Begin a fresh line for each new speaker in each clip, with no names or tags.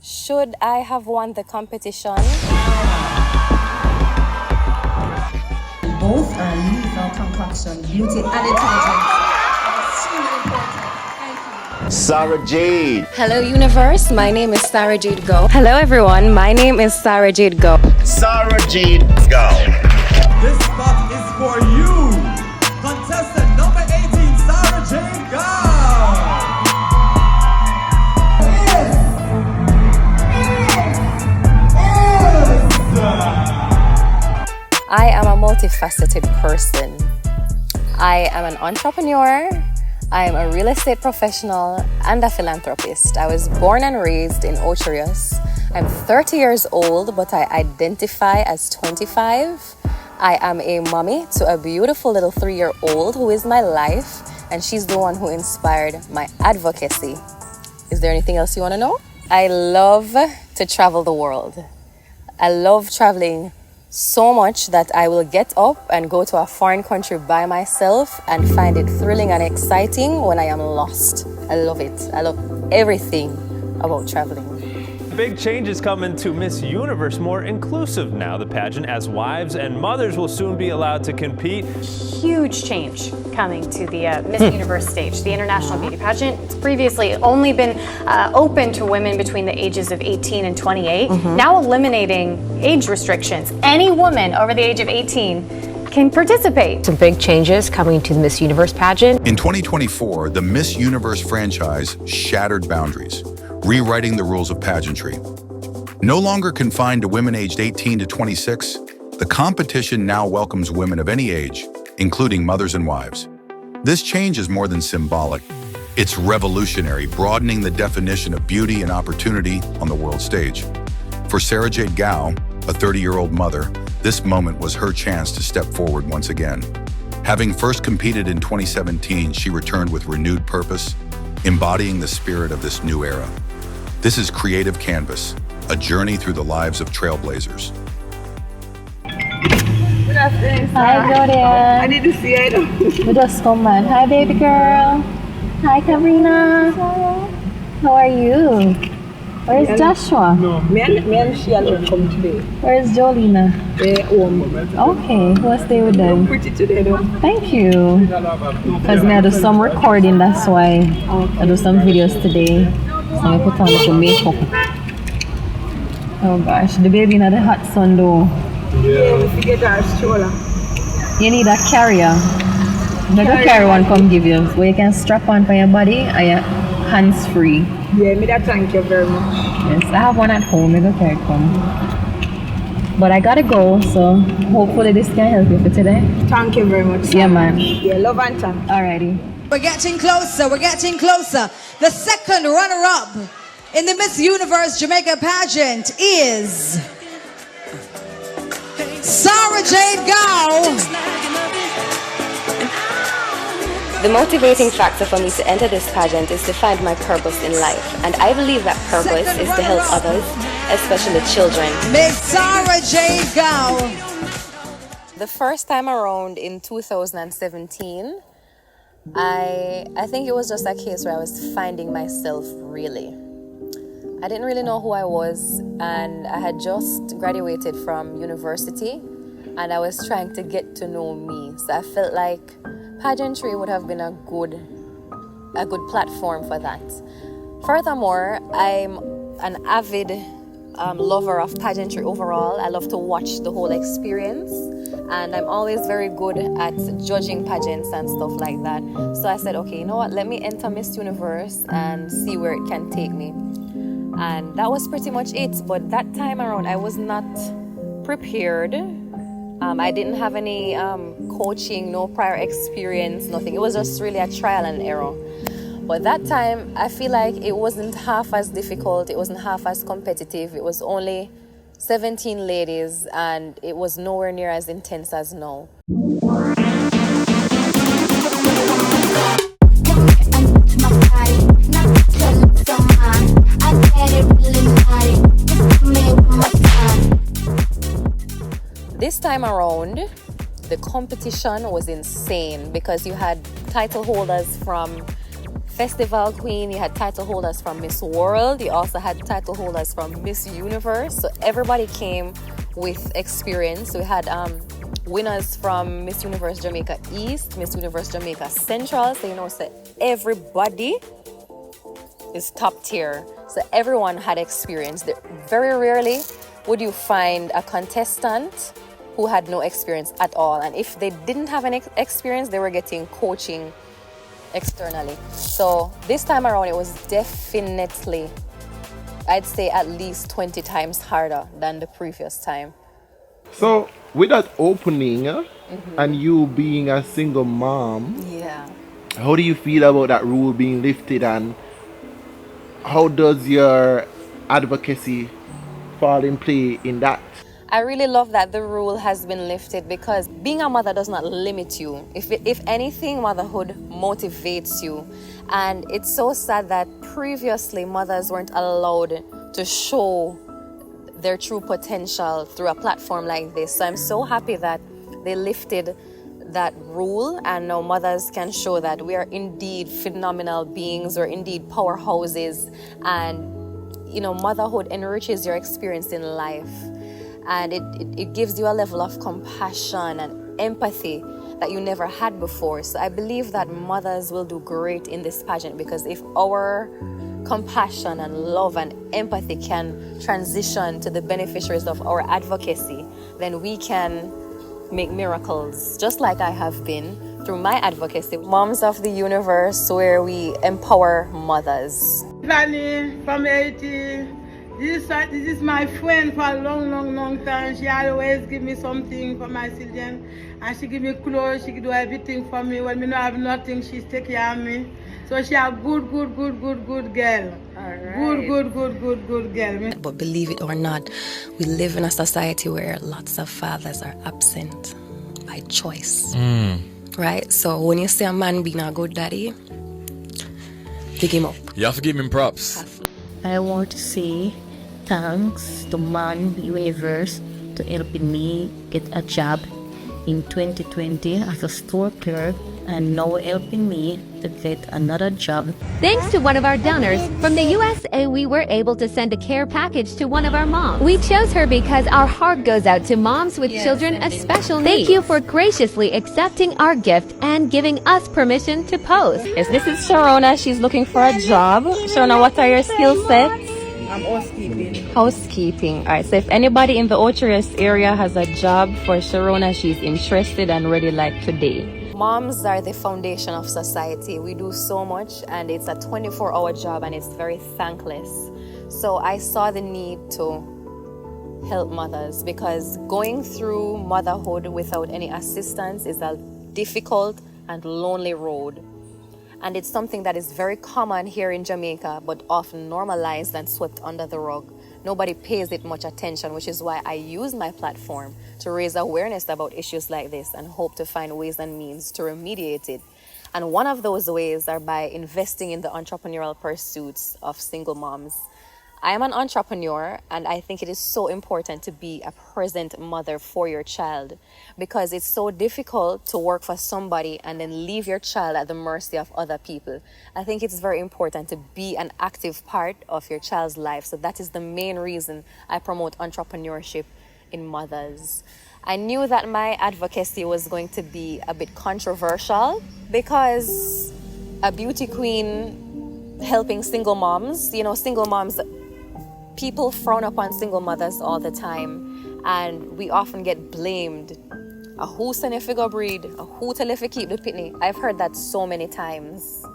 Should I have won the competition?
Both are lethal concoction, beauty and intelligence. Extremely important. Thank you.
Sara Jade.
Hello, universe. My name is Sara Jade Kow. Hello, everyone. My name is Sara Jade Kow.
Sara Jade Kow.
This spot is for you, contestant number 18, Sara Jade Kow.
I am a multifaceted person. I am an entrepreneur, I am a real estate professional, and a philanthropist. I was born and raised in Ocherius. I'm 30 years old, but I identify as 25. I am a mommy to a beautiful little 3-year-old who is my life, and she's the one who inspired my advocacy. Is there anything else you want to know? I love to travel the world. I love traveling so much that I will get up and go to a foreign country by myself and find it thrilling and exciting when I am lost. I love it. I love everything about traveling.
Big changes coming to Miss Universe, more inclusive now. The pageant, as wives and mothers will soon be allowed to compete.
Huge change coming to the Miss Universe stage. The International Beauty Pageant. It's previously only been open to women between the ages of 18 and 28. Now eliminating age restrictions. Any woman over the age of 18 can participate.
Some big changes coming to the Miss Universe pageant.
In 2024, the Miss Universe franchise shattered boundaries, rewriting the rules of pageantry. No longer confined to women aged 18 to 26, the competition now welcomes women of any age, including mothers and wives. This change is more than symbolic. It's revolutionary, broadening the definition of beauty and opportunity on the world stage. For Sara Jade Kow, a 30-year-old mother, this moment was her chance to step forward once again. Having first competed in 2017, she returned with renewed purpose, embodying the spirit of this new era. This is Creative Canvas, a journey through the lives of trailblazers.
Good afternoon,
Hi, Gloria.
I need to see you.
We just come man. Hi, baby girl. Hi, Kabrina. How are you? Where's Joshua?
No, me and she alone come today.
Where's Jolina?
They're home.
Okay, we'll stay with them.
Pretty today though.
Thank you. Because I do some recording, that's why I do some videos today. So I put on a little makeup. Oh gosh, the baby in the hot sun though.
Yeah, we forget our stroller.
You need a carrier. The carry one come give you, where you can strap on for your body and your hands free.
Yeah, me that thank you very much.
Yes, I have one at home, I go carry it come. But I gotta go, so hopefully this can help you for today.
Thank you very much.
Yeah, man.
Yeah, love and thank.
Alrighty.
We're getting closer, we're getting closer. The second runner-up in the Miss Universe Jamaica pageant is Sara Jade Kow.
The motivating factor for me to enter this pageant is to find my purpose in life. And I believe that purpose is to help others, especially children.
Miss Sara Jade Kow.
The first time around in 2017, I think it was just a case where I was finding myself really. I didn't really know who I was, and I had just graduated from university and I was trying to get to know me. So I felt like pageantry would have been a good platform for that. Furthermore, I'm an avid lover of pageantry overall. I love to watch the whole experience, and I'm always very good at judging pageants and stuff like that. So I said, okay, you know what, let me enter Miss Universe and see where it can take me. And that was pretty much it. But that time around, I was not prepared. I didn't have any coaching, no prior experience, nothing. It was just really a trial and error. But that time, I feel like it wasn't half as difficult, it wasn't half as competitive. It was only 17 ladies, and it was nowhere near as intense as now. This time around, the competition was insane because you had title holders from festival queen, you had title holders from Miss World, you also had title holders from Miss Universe. So everybody came with experience. We had winners from Miss Universe Jamaica East, Miss Universe Jamaica Central. So so everybody is top tier. So everyone had experience. Very rarely would you find a contestant who had no experience at all. And if they didn't have any experience, they were getting coaching externally. So this time around, it was definitely, I'd say, at least 20 times harder than the previous time.
So with that opening and you being a single mom, how do you feel about that rule being lifted, and how does your advocacy fall in play in that?
I really love that the rule has been lifted, because being a mother does not limit you. If anything, motherhood motivates you. And it's so sad that previously mothers weren't allowed to show their true potential through a platform like this. So I'm so happy that they lifted that rule, and now mothers can show that we are indeed phenomenal beings, we're indeed powerhouses, and motherhood enriches your experience in life, and it gives you a level of compassion and empathy that you never had before. So I believe that mothers will do great in this pageant, because if our compassion and love and empathy can transition to the beneficiaries of our advocacy, then we can make miracles, just like I have been through my advocacy. Moms of the Universe, where we empower mothers.
Fanny from Haiti. This is my friend for a long time. She always give me something for my children, and she give me clothes. She do everything for me. When me don't have nothing, she take care of me. So she a good girl. Right. Good girl.
But believe it or not, we live in a society where lots of fathers are absent by choice. Right? So when you see a man being a good daddy, pick him up.
You have to give him props.
I want to say thanks to Man Universe to helping me get a job in 2020 as a store clerk, and now helping me to get another job.
Thanks to one of our donors from the USA, we were able to send a care package to one of our moms. We chose her because our heart goes out to moms with children of special needs. Thank you for graciously accepting our gift and giving us permission to post.
Yes, this is Sharona. She's looking for a job. Sharona, what are your skill sets?
I'm housekeeping.
Housekeeping. All right, so if anybody in the Ocherest area has a job for Sharona, she's interested and ready like today.
Moms are the foundation of society. We do so much, and it's a 24-hour job, and it's very thankless. So I saw the need to help mothers, because going through motherhood without any assistance is a difficult and lonely road. And it's something that is very common here in Jamaica, but often normalized and swept under the rug. Nobody pays it much attention, which is why I use my platform to raise awareness about issues like this and hope to find ways and means to remediate it. And one of those ways are by investing in the entrepreneurial pursuits of single moms. I am an entrepreneur, and I think it is so important to be a present mother for your child, because it's so difficult to work for somebody and then leave your child at the mercy of other people. I think it's very important to be an active part of your child's life. So that is the main reason I promote entrepreneurship in mothers. I knew that my advocacy was going to be a bit controversial, because a beauty queen helping single moms, single moms, people frown upon single mothers all the time, and we often get blamed. A who send a figure breed, a who tell if you keep the pitney. I've heard that so many times.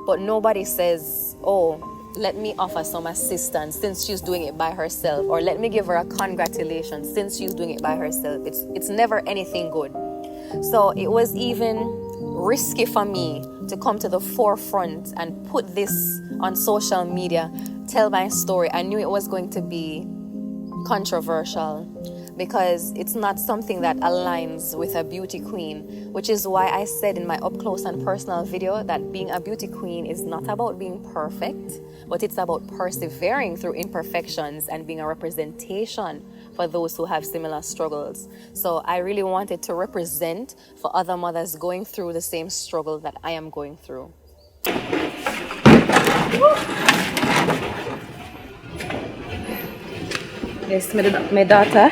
But nobody says, oh, let me offer some assistance since she's doing it by herself, or let me give her a congratulations since she's doing it by herself. It's never anything good. So it was even risky for me to come to the forefront and put this on social media, tell my story. I knew it was going to be controversial, because it's not something that aligns with a beauty queen, which is why I said in my up close and personal video that being a beauty queen is not about being perfect, but it's about persevering through imperfections and being a representation for those who have similar struggles. So I really wanted to represent for other mothers going through the same struggle that I am going through. Yes, my daughter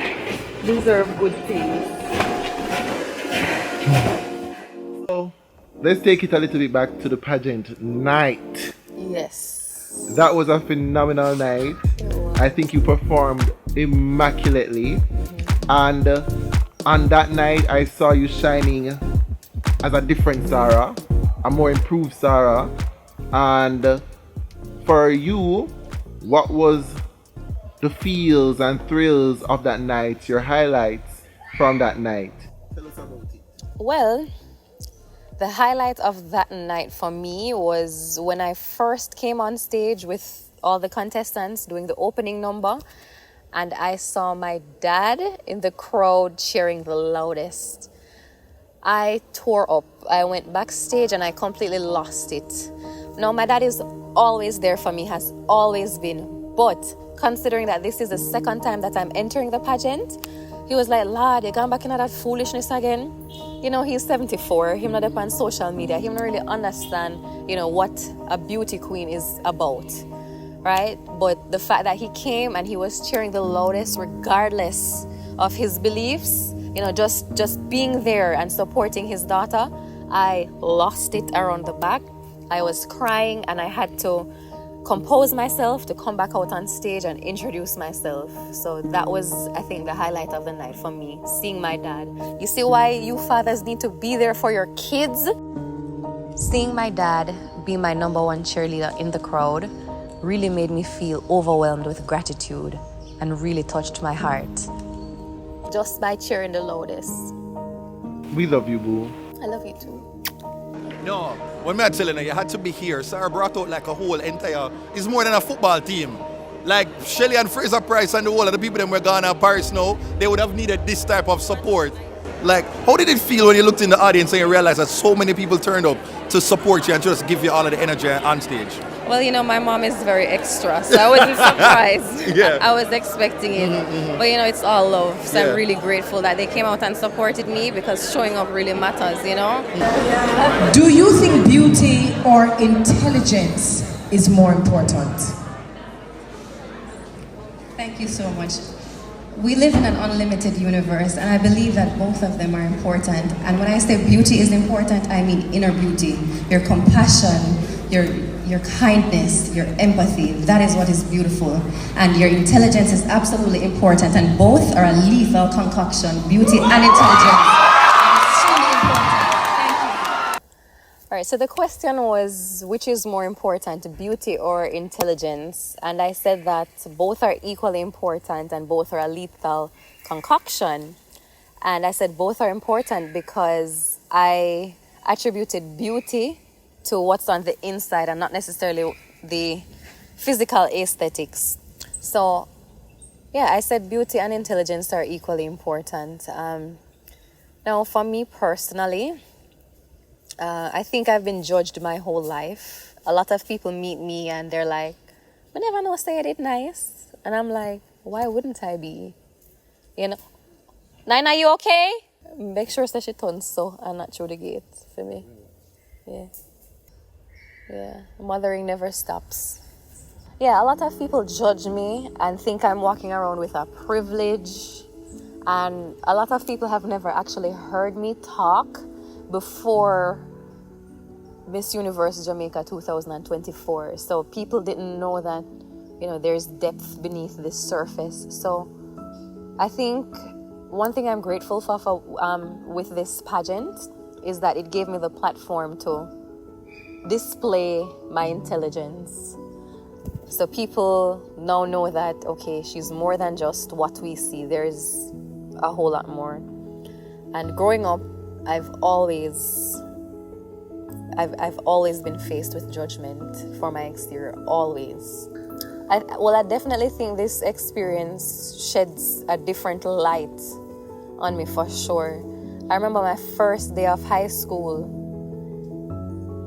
deserve good things.
So let's take it a little bit back to the pageant night.
Yes.
That was a phenomenal night. I think you performed immaculately. And on that night, I saw you shining as a different Sara, a more improved Sara. And for you, what was the feels and thrills of that night, your highlights from that night? Tell us about it.
Well, the highlight of that night for me was when I first came on stage with all the contestants doing the opening number, and I saw my dad in the crowd cheering the loudest. I tore up. I went backstage and I completely lost it. Now, my dad is always there for me, has always been, but considering that this is the second time that I'm entering the pageant, he was like, "Lad, you're going back into that foolishness again." You know, he's 74. He's not up on social media. He don't really understand, what a beauty queen is about, right? But the fact that he came and he was cheering the loudest, regardless of his beliefs, just being there and supporting his daughter, I lost it around the back. I was crying and I had to compose myself to come back out on stage and introduce myself. So that was, I think, the highlight of the night for me, seeing my dad. You see why you fathers need to be there for your kids? Seeing my dad be my number one cheerleader in the crowd really made me feel overwhelmed with gratitude and really touched my heart. Just by cheering the loudest.
We love you, boo.
I love you too.
No, when I'm telling you, you had to be here. Sarah brought out like a whole entire, it's more than a football team. Like Shelley and Fraser Price and the whole of the people that were gone to Paris now, they would have needed this type of support. Like, how did it feel when you looked in the audience and you realized that so many people turned up to support you and just give you all of the energy on stage?
Well, my mom is very extra, so I wasn't surprised.
Yeah.
I was expecting it. But, it's all love. So
Yeah.
I'm really grateful that they came out and supported me because showing up really matters,
Do you think beauty or intelligence is more important?
Thank you so much. We live in an unlimited universe, and I believe that both of them are important. And when I say beauty is important, I mean inner beauty. Your compassion, your kindness, your empathy, that is what is beautiful. And your intelligence is absolutely important, and both are a lethal concoction, beauty and intelligence. Extremely important. Thank you.
All right, so the question was, which is more important, beauty or intelligence? And I said that both are equally important and both are a lethal concoction. And I said both are important because I attributed beauty to what's on the inside and not necessarily the physical aesthetics. So, yeah, I said beauty and intelligence are equally important. Now, for me personally, I think I've been judged my whole life. A lot of people meet me and they're like, "I never know say I did nice." And I'm like, why wouldn't I be? Nina, you okay? Make sure that she turns so and not through the gate for me. Yeah, mothering never stops. Yeah, a lot of people judge me and think I'm walking around with a privilege. And a lot of people have never actually heard me talk before Miss Universe Jamaica 2024. So people didn't know that, there's depth beneath this surface. So I think one thing I'm grateful for with this pageant is that it gave me the platform to display my intelligence. So people now know that, okay, she's more than just what we see. There's a whole lot more. And growing up, I've always been faced with judgment for my exterior, always. I definitely think this experience sheds a different light on me for sure. I remember my first day of high school.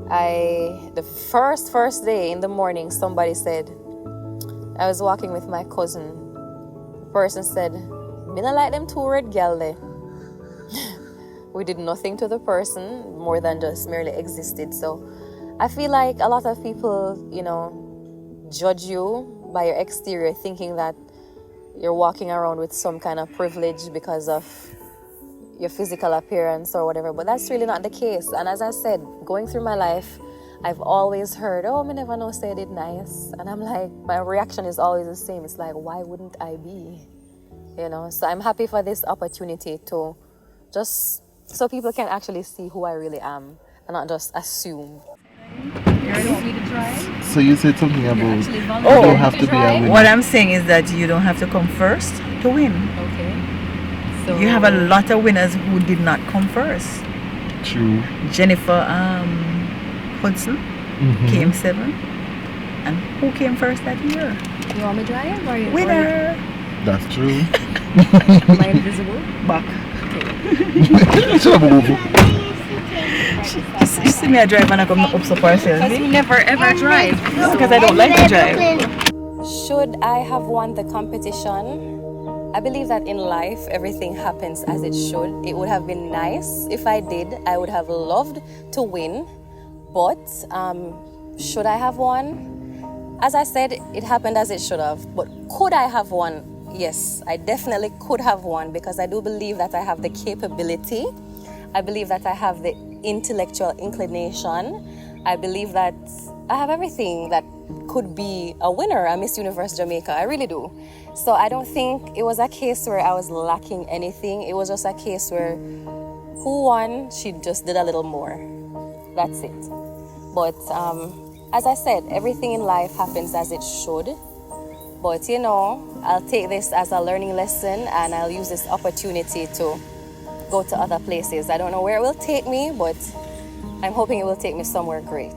The first day in the morning, somebody said, I was walking with my cousin. The person said, "Me not like them two red gal there." We did nothing to the person more than just merely existed. So I feel like a lot of people, judge you by your exterior, thinking that you're walking around with some kind of privilege because of your physical appearance or whatever, but that's really not the case. And as I said, going through my life, I've always heard, oh, me never know say I did nice. And I'm like, my reaction is always the same. It's like, why wouldn't I be? You know, so I'm happy for this opportunity to just so people can actually see who I really am and not just assume.
You ready for me to try?
So you said something about you
Oh,
don't have to be a winner.
what I'm saying is that you don't have to come first to win.
Okay. So
You have a lot of winners who did not come first.
True.
Jennifer Hudson came 7th. And who came first that year?
You want me to try it? Or you,
Winner!
That's true.
Am I invisible?
Back.
Okay.
You see me I drive and I come up support yourself.
Because you never ever drive.
No, because I don't like to drive.
Should I have won the competition? I believe that in life, everything happens as it should. It would have been nice if I did. I would have loved to win. But should I have won? As I said, it happened as it should have. But could I have won? Yes, I definitely could have won because I do believe that I have the capability. I believe that I have the intellectual inclination. I believe that I have everything that could be a winner, a Miss Universe Jamaica. I really do. So I don't think it was a case where I was lacking anything. It was just a case where who won, she just did a little more. That's it. But as I said, everything in life happens as it should. But you know, I'll take this as a learning lesson and I'll use this opportunity to go to other places. I don't know where it will take me, but I'm hoping it will take me somewhere great.